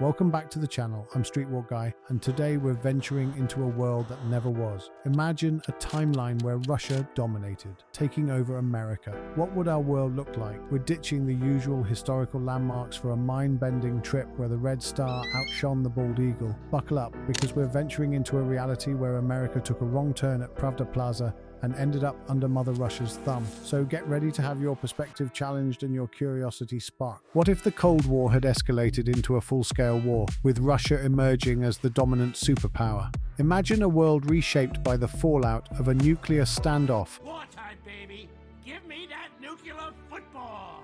Welcome back to the channel. I'm Streetwalkguy, and today we're venturing into a world that never was. Imagine a timeline where Russia dominated, taking over America. What would our world look like? We're ditching the usual historical landmarks for a mind-bending trip where the Red Star outshone the bald eagle. Buckle up, because we're venturing into a reality where America took a wrong turn at Pravda Plaza and ended up under Mother Russia's thumb. So get ready to have your perspective challenged and your curiosity sparked. What if the Cold War had escalated into a full-scale war, with Russia emerging as the dominant superpower? Imagine a world reshaped by the fallout of a nuclear standoff. Wartime, baby! Give me that nuclear football!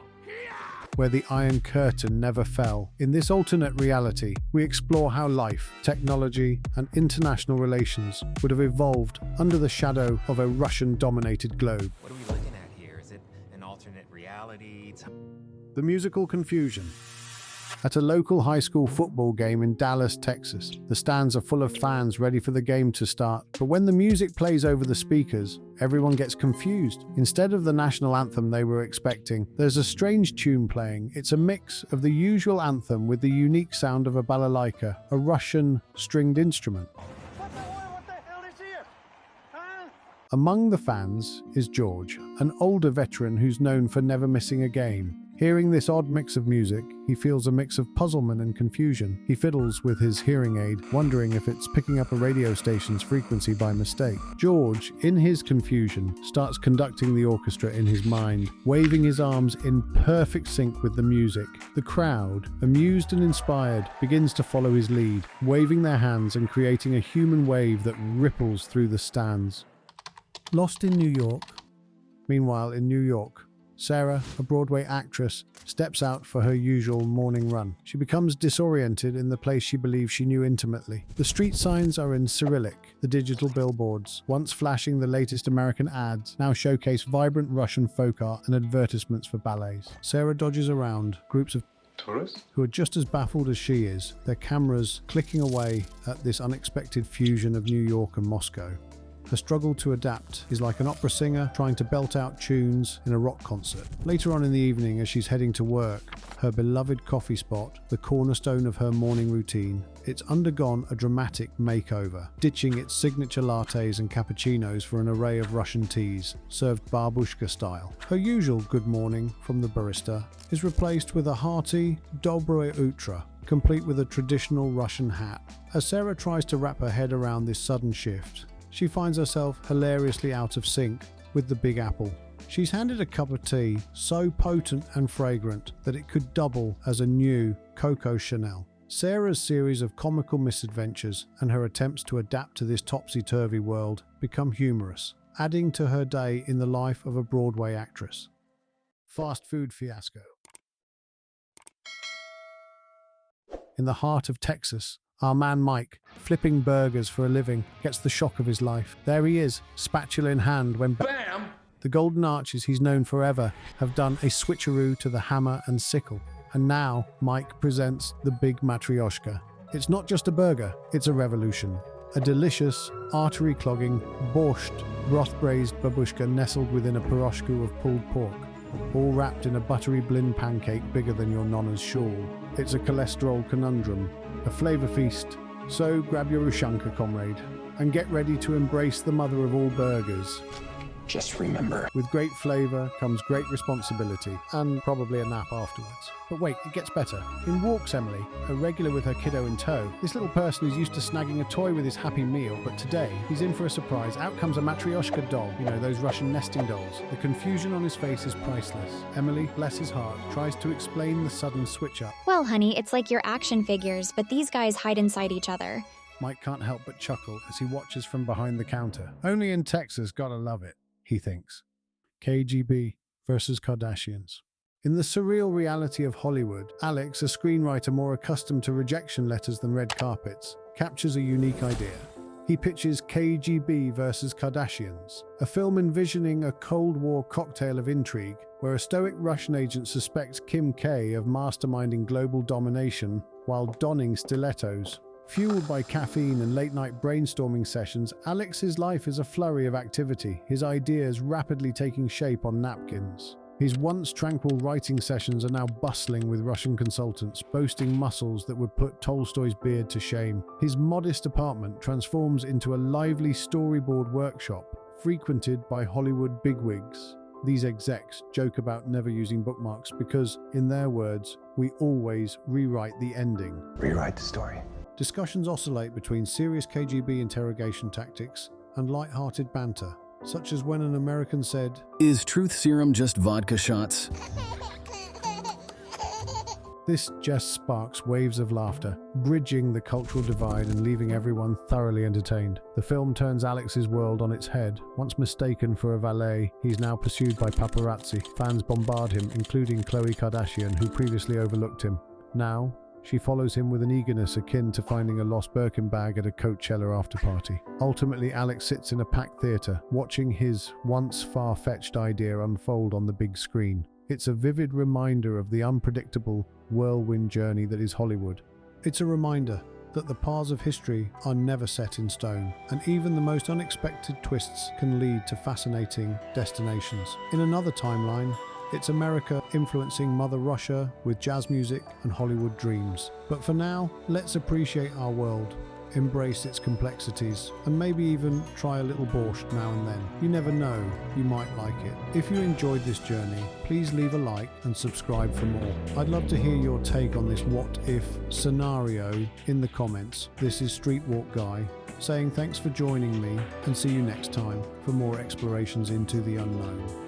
Where the Iron Curtain never fell. In this alternate reality, we explore how life, technology, and international relations would have evolved under the shadow of a Russian-dominated globe. What are we looking at here? Is it an alternate reality? The musical confusion. At a local high school football game in Dallas, Texas, the stands are full of fans ready for the game to start. But when the music plays over the speakers, everyone gets confused. Instead of the national anthem they were expecting, there's a strange tune playing. It's a mix of the usual anthem with the unique sound of a balalaika, a Russian stringed instrument. What the hell is here? Huh? Among the fans is George, an older veteran who's known for never missing a game. Hearing this odd mix of music, he feels a mix of puzzlement and confusion. He fiddles with his hearing aid, wondering if it's picking up a radio station's frequency by mistake. George, in his confusion, starts conducting the orchestra in his mind, waving his arms in perfect sync with the music. The crowd, amused and inspired, begins to follow his lead, waving their hands and creating a human wave that ripples through the stands. Lost in New York. Meanwhile, in New York, Sarah, a Broadway actress, steps out for her usual morning run. She becomes disoriented in the place she believes she knew intimately. The street signs are in Cyrillic. The digital billboards, once flashing the latest American ads, now showcase vibrant Russian folk art and advertisements for ballets. Sarah dodges around groups of tourists who are just as baffled as she is, their cameras clicking away at this unexpected fusion of New York and Moscow. Her struggle to adapt is like an opera singer trying to belt out tunes in a rock concert. Later on in the evening, as she's heading to work, her beloved coffee spot, the cornerstone of her morning routine, it's undergone a dramatic makeover, ditching its signature lattes and cappuccinos for an array of Russian teas, served babushka style. Her usual good morning from the barista is replaced with a hearty Dobroye Utro, complete with a traditional Russian hat. As Sarah tries to wrap her head around this sudden shift, she finds herself hilariously out of sync with the Big Apple. She's handed a cup of tea so potent and fragrant that it could double as a new Coco Chanel. Sarah's series of comical misadventures and her attempts to adapt to this topsy-turvy world become humorous, adding to her day in the life of a Broadway actress. Fast food fiasco. In the heart of Texas, our man Mike, flipping burgers for a living, gets the shock of his life. There he is, spatula in hand, when BAM! The golden arches he's known forever have done a switcheroo to the hammer and sickle. And now, Mike presents the big matryoshka. It's not just a burger, it's a revolution. A delicious, artery-clogging, borscht, broth-braised babushka nestled within a piroshku of pulled pork, all wrapped in a buttery blin pancake bigger than your nonna's shawl. It's a cholesterol conundrum, a flavor feast. So grab your ushanka, comrade, and get ready to embrace the mother of all burgers. Just remember, with great flavor comes great responsibility, and probably a nap afterwards. But wait, it gets better. In walks Emily, a regular with her kiddo in tow. This little person is used to snagging a toy with his Happy Meal, but today he's in for a surprise. Out comes a matryoshka doll, you know, those Russian nesting dolls. The confusion on his face is priceless. Emily, bless his heart, tries to explain the sudden switch up. Well, honey, it's like your action figures, but these guys hide inside each other. Mike can't help but chuckle as he watches from behind the counter. Only in Texas, gotta love it, he thinks. KGB versus Kardashians. In the surreal reality of Hollywood, Alex, a screenwriter more accustomed to rejection letters than red carpets, captures a unique idea. He pitches KGB versus Kardashians, a film envisioning a Cold War cocktail of intrigue, where a stoic Russian agent suspects Kim K of masterminding global domination while donning stilettos. Fueled by caffeine and late-night brainstorming sessions, Alex's life is a flurry of activity, his ideas rapidly taking shape on napkins. His once tranquil writing sessions are now bustling with Russian consultants, boasting muscles that would put Tolstoy's beard to shame. His modest apartment transforms into a lively storyboard workshop, frequented by Hollywood bigwigs. These execs joke about never using bookmarks because, in their words, we always rewrite the ending. Rewrite the story. Discussions oscillate between serious KGB interrogation tactics and light-hearted banter, such as when an American said, "Is truth serum just vodka shots?" This just sparks waves of laughter, bridging the cultural divide and leaving everyone thoroughly entertained. The film turns Alex's world on its head. Once mistaken for a valet, he's now pursued by paparazzi. Fans bombard him, including Khloe Kardashian, who previously overlooked him. Now, she follows him with an eagerness akin to finding a lost Birkin bag at a Coachella after-party. Ultimately, Alex sits in a packed theater, watching his once far-fetched idea unfold on the big screen. It's a vivid reminder of the unpredictable whirlwind journey that is Hollywood. It's a reminder that the paths of history are never set in stone, and even the most unexpected twists can lead to fascinating destinations. In another timeline, it's America influencing Mother Russia with jazz music and Hollywood dreams. But for now, let's appreciate our world, embrace its complexities, and maybe even try a little borscht now and then. You never know, you might like it. If you enjoyed this journey, please leave a like and subscribe for more. I'd love to hear your take on this what-if scenario in the comments. This is Streetwalkguy saying thanks for joining me, and see you next time for more explorations into the unknown.